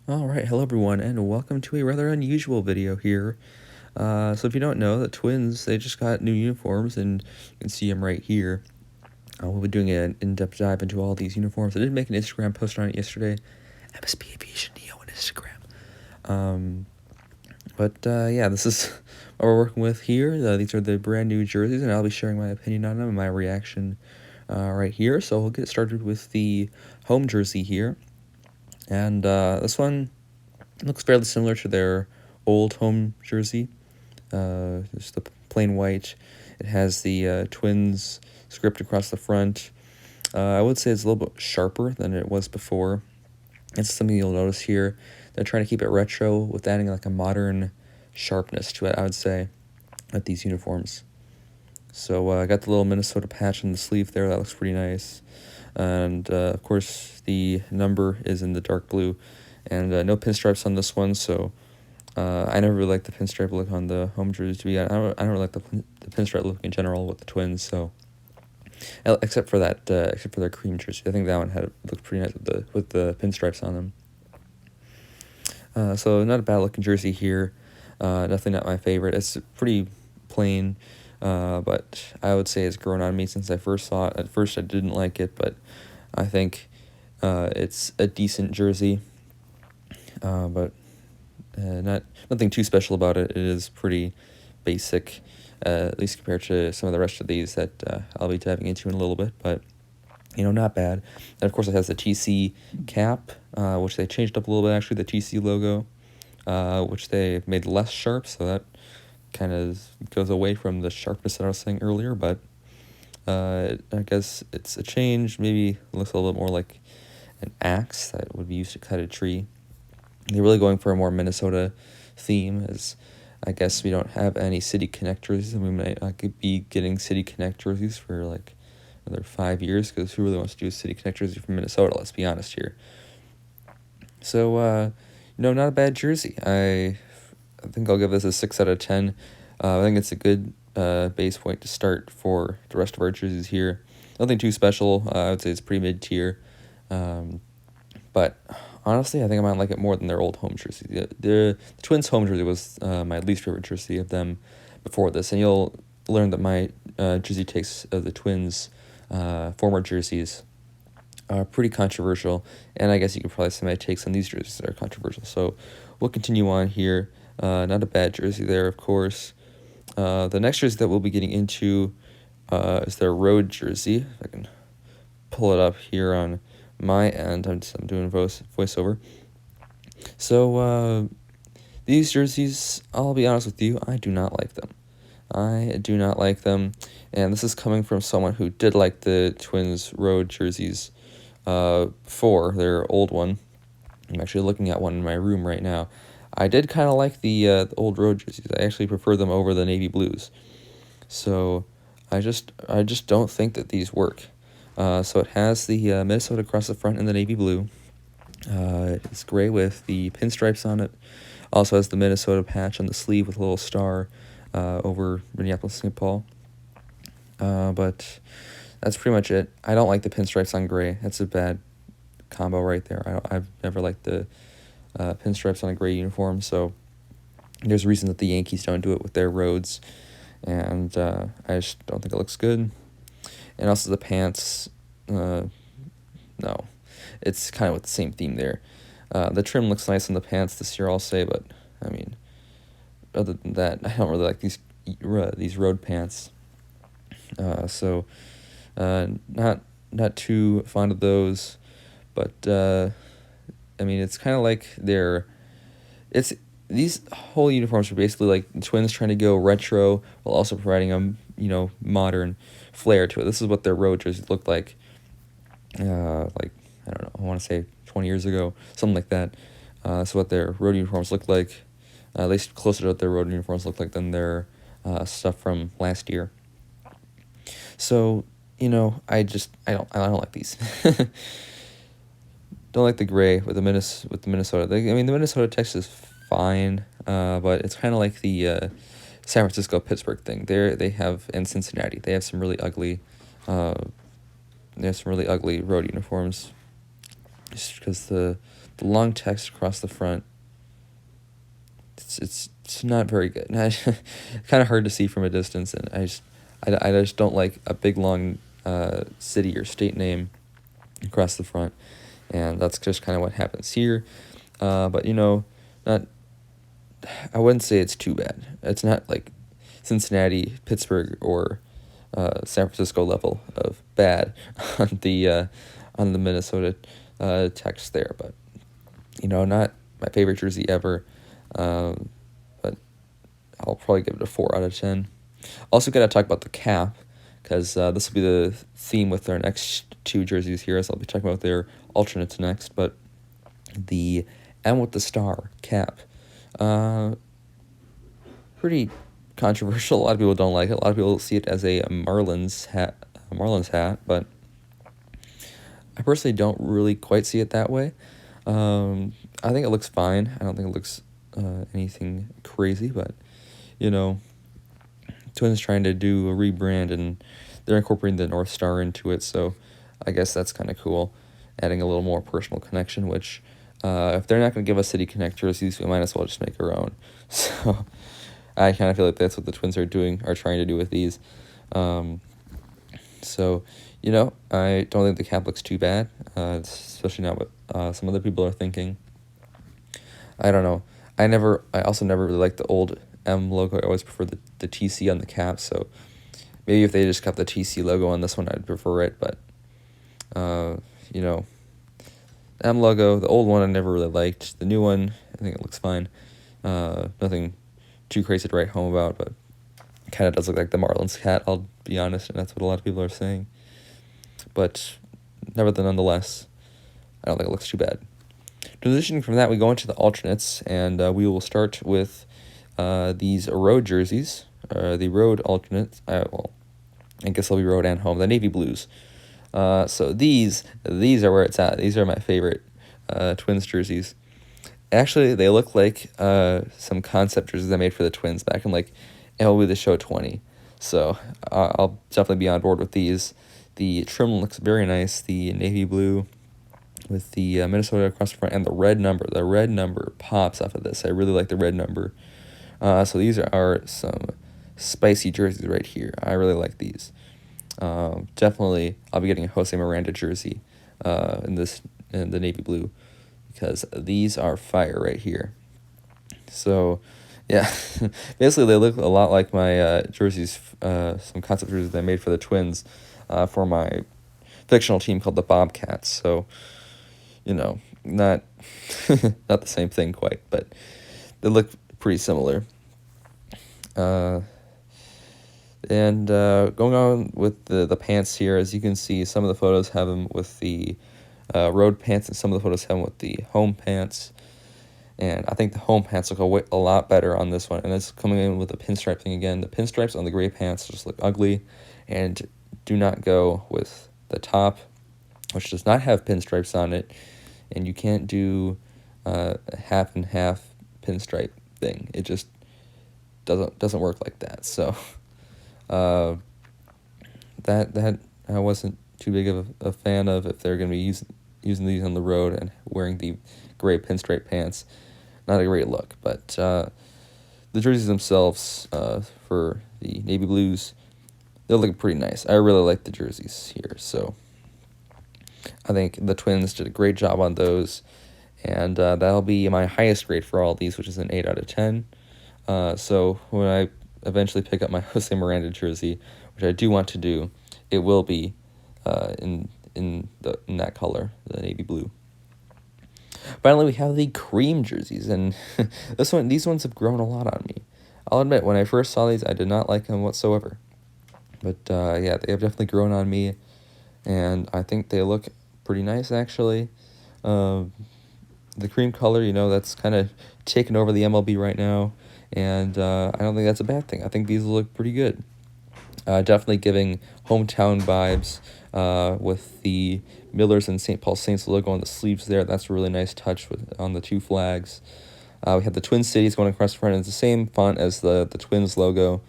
Alright, hello everyone, and welcome to a rather unusual video here. So if you don't know, the Twins, they just got new uniforms, and you can see them right here. We'll be doing an in-depth dive into all these uniforms. I did make an Instagram post on it yesterday. MSP Aviation Neo on Instagram. Yeah, this is what we're working with here. These are the brand new jerseys, and I'll be sharing my opinion on them and my reaction right here. So we'll get started with the home jersey here. And this one looks fairly similar to their old home jersey. Just the plain white. It has the Twins script across the front. I would say it's a little bit sharper than it was before. It's something you'll notice here. They're trying to keep it retro with adding like a modern sharpness to it, I would say, with these uniforms. So I got the little Minnesota patch on the sleeve there. That looks pretty nice. And of course, the number is in the dark blue, and no pinstripes on this one. So I never really liked the pinstripe look on the home jersey. To be honest, I don't really like the pinstripe look in general with the Twins. So except for their cream jersey, I think that one looked pretty nice with the pinstripes on them. So not a bad looking jersey here. Definitely not my favorite. It's pretty plain. But I would say it's grown on me since I first saw it. At first I didn't like it, but I think it's a decent jersey. But nothing too special about it. It is pretty basic, at least compared to some of the rest of these that I'll be diving into in a little bit, but not bad. And of course it has the TC cap, which they changed up a little bit actually, the TC logo, which they made less sharp, so that kind of goes away from the sharpness that I was saying earlier, but I guess it's a change. Maybe it looks a little bit more like an axe that would be used to cut a tree. They're really going for a more Minnesota theme, as I guess we don't have any City Connect jerseys, and we might not be getting City Connect jerseys for like another 5 years, because who really wants to do a City Connect jersey from Minnesota, let's be honest here. So, not a bad jersey. I think I'll give this a 6 out of 10. I think it's a good base point to start for the rest of our jerseys here. Nothing too special. I would say it's pretty mid-tier. But honestly, I think I might like it more than their old home jersey. The Twins' home jersey was my least favorite jersey of them before this. And you'll learn that my jersey takes of the Twins' former jerseys are pretty controversial. And I guess you could probably say my takes on these jerseys that are controversial. So we'll continue on here. Not a bad jersey there, of course. The next jersey that we'll be getting into is their road jersey. If I can pull it up here on my end. I'm doing voiceover. So these jerseys, I'll be honest with you, I do not like them. I do not like them, and this is coming from someone who did like the Twins road jerseys before their old one. I'm actually looking at one in my room right now. I did kind of like the old road jerseys. I actually prefer them over the navy blues. So I just don't think that these work. So it has the Minnesota across the front in the navy blue. It's gray with the pinstripes on it. Also has the Minnesota patch on the sleeve with a little star over Minneapolis-St. Paul. But that's pretty much it. I don't like the pinstripes on gray. That's a bad combo right there. I've never liked the pinstripes on a gray uniform, so there's a reason that the Yankees don't do it with their roads, and I just don't think it looks good. And also the pants, no, it's kind of with the same theme there. The trim looks nice on the pants this year, I'll say, but I mean, other than that, I don't really like these road pants. So not too fond of those, but I mean, it's kind of like these whole uniforms are basically like the Twins trying to go retro while also providing a modern flair to it. This is what their road jerseys looked like. Like, I don't know, I want to say 20 years ago, something like that. So what their road uniforms looked like, at least closer to what their road uniforms look like than their stuff from last year. So I don't like these. Don't like the gray with the Minnesota. The Minnesota text is fine, but it's kind of like the San Francisco Pittsburgh thing. They have in Cincinnati. They have some really ugly. They have some really ugly road uniforms. Just because the the long text across the front. It's not very good. Kind of hard to see from a distance, and I just don't like a big long city or state name across the front, and that's just kind of what happens here. But not I wouldn't say it's too bad. It's not like Cincinnati, Pittsburgh, or San Francisco level of bad on the Minnesota text there, but not my favorite jersey ever. But I'll probably give it a 4 out of 10. Also, got to talk about the cap, because this will be the theme with our next 2 jerseys here, so I'll be talking about their alternates next. But the M with the star cap, pretty controversial. A lot of people don't like it. A lot of people see it as a Marlins hat, but I personally don't really quite see it that way. I think it looks fine. I don't think it looks anything crazy, but Twins trying to do a rebrand, and they're incorporating the North Star into it, so I guess that's kind of cool, adding a little more personal connection, which if they're not going to give us City Connect jerseys, we might as well just make our own. So I kind of feel like that's what the Twins are trying to do with these. So I don't think the cap looks too bad, especially not what some other people are thinking. I don't know. I also never really liked the old M logo. I always prefer the TC on the cap, so maybe if they just kept the TC logo on this one, I'd prefer it, but, M logo, the old one I never really liked. The new one, I think it looks fine. Nothing too crazy to write home about, but it kind of does look like the Marlins hat, I'll be honest, and that's what a lot of people are saying. But nonetheless, I don't think it looks too bad. Transitioning from that, we go into the alternates, and we will start with these road jerseys, the road alternates. I guess they'll be road and home, the navy blues. So these are where it's at. These are my favorite Twins jerseys. Actually, they look like some concept jerseys I made for the Twins back in MLB The Show 20. So I'll definitely be on board with these. The trim looks very nice. The navy blue with the Minnesota across the front, and the red number. The red number pops off of this. I really like the red number. So these are some spicy jerseys right here. I really like these. Definitely, I'll be getting a Jose Miranda jersey in the navy blue, because these are fire right here. So, yeah, basically they look a lot like my jerseys, some concept jerseys I made for the Twins for my fictional team called the Bobcats. So, not not the same thing quite, but they look pretty similar. And going on with the pants here, as you can see, some of the photos have them with the road pants, and some of the photos have them with the home pants. And I think the home pants look a lot better on this one. And it's coming in with the pinstripe thing again. The pinstripes on the gray pants just look ugly and do not go with the top, which does not have pinstripes on it. And you can't do a half and half pinstripe thing. It just doesn't work like that. So that I wasn't too big of a fan of, if they're going to be using these on the road and wearing the gray pinstripe pants. Not a great look, but the jerseys themselves for the navy blues, they look pretty nice. I really like the jerseys here, so I think the Twins did a great job on those, and that'll be my highest grade for all these, which is an 8 out of 10. So when I eventually pick up my Jose Miranda jersey, which I do want to do, it will be in that color, the navy blue. Finally, we have the cream jerseys, and these ones have grown a lot on me. I'll admit, when I first saw these, I did not like them whatsoever. But yeah, they have definitely grown on me, and I think they look pretty nice, actually. The cream color, that's kind of taken over the MLB right now, and I don't think that's a bad thing. I think these look pretty good. Definitely giving hometown vibes with the Millers and St. Paul Saints logo on the sleeves there. That's a really nice touch on the 2 flags. We have the Twin Cities going across the front. It's the same font as the Twins logo,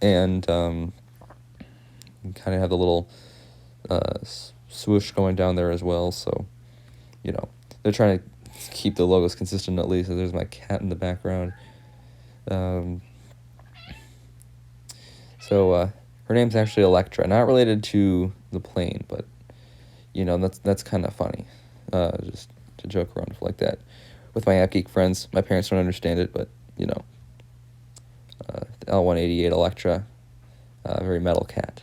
and kind of have the little swoosh going down there as well. So, they're trying to keep the logos consistent at least. So there's my cat in the background. So her name's actually Electra, not related to the plane, but you know, that's kind of funny, just to joke around like that with my App Geek friends. My parents don't understand it, but you know, L188 Electra, very metal cat.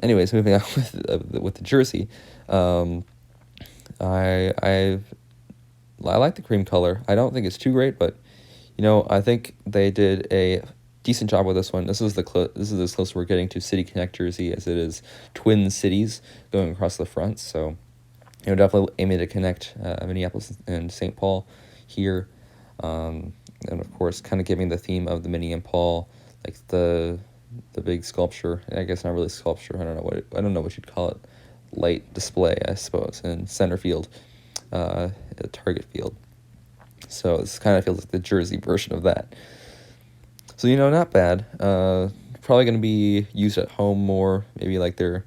Anyways, moving on with the jersey, I like the cream color. I don't think it's too great, but you know, I think they did a decent job with this one. This is as close we're getting to City Connect jersey as it is Twin Cities going across the front. So, you know, definitely aiming to connect Minneapolis and St. Paul here, and of course, kind of giving the theme of the Minnie and Paul, like the big sculpture. I guess not really sculpture. I don't know what you'd call it. Light display, I suppose, in center field, Target Field. So this kind of feels like the jersey version of that. So, you know, not bad. Probably going to be used at home more, maybe like their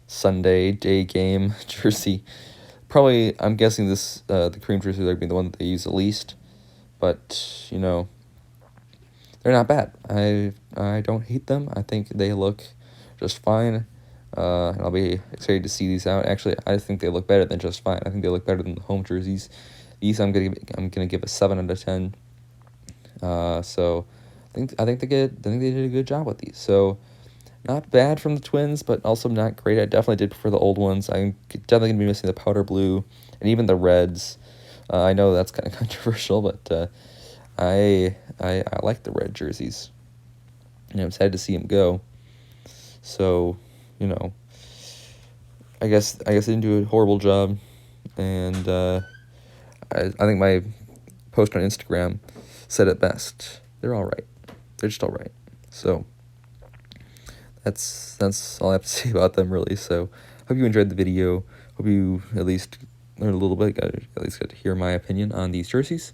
Sunday day game jersey. Probably, I'm guessing this, the cream jersey, they're going to be the one that they use the least. But, you know, they're not bad. I don't hate them. I think they look just fine. And I'll be excited to see these out. Actually, I think they look better than just fine. I think they look better than the home jerseys. These I'm gonna give a 7 out of 10. So I think they did a good job with these. So not bad from the Twins, but also not great. I definitely did prefer the old ones. I'm definitely gonna be missing the powder blue and even the reds. I know that's kind of controversial, but I like the red jerseys, and I'm sad to see them go. So, you know, I guess I didn't do a horrible job, and I think my post on Instagram said it best. They're all right. They're just all right. So that's all I have to say about them, really. So hope you enjoyed the video. Hope you at least learned a little bit. At least got to hear my opinion on these jerseys.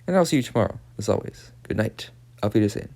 And I'll see you tomorrow, as always. Good night. Auf Wiedersehen.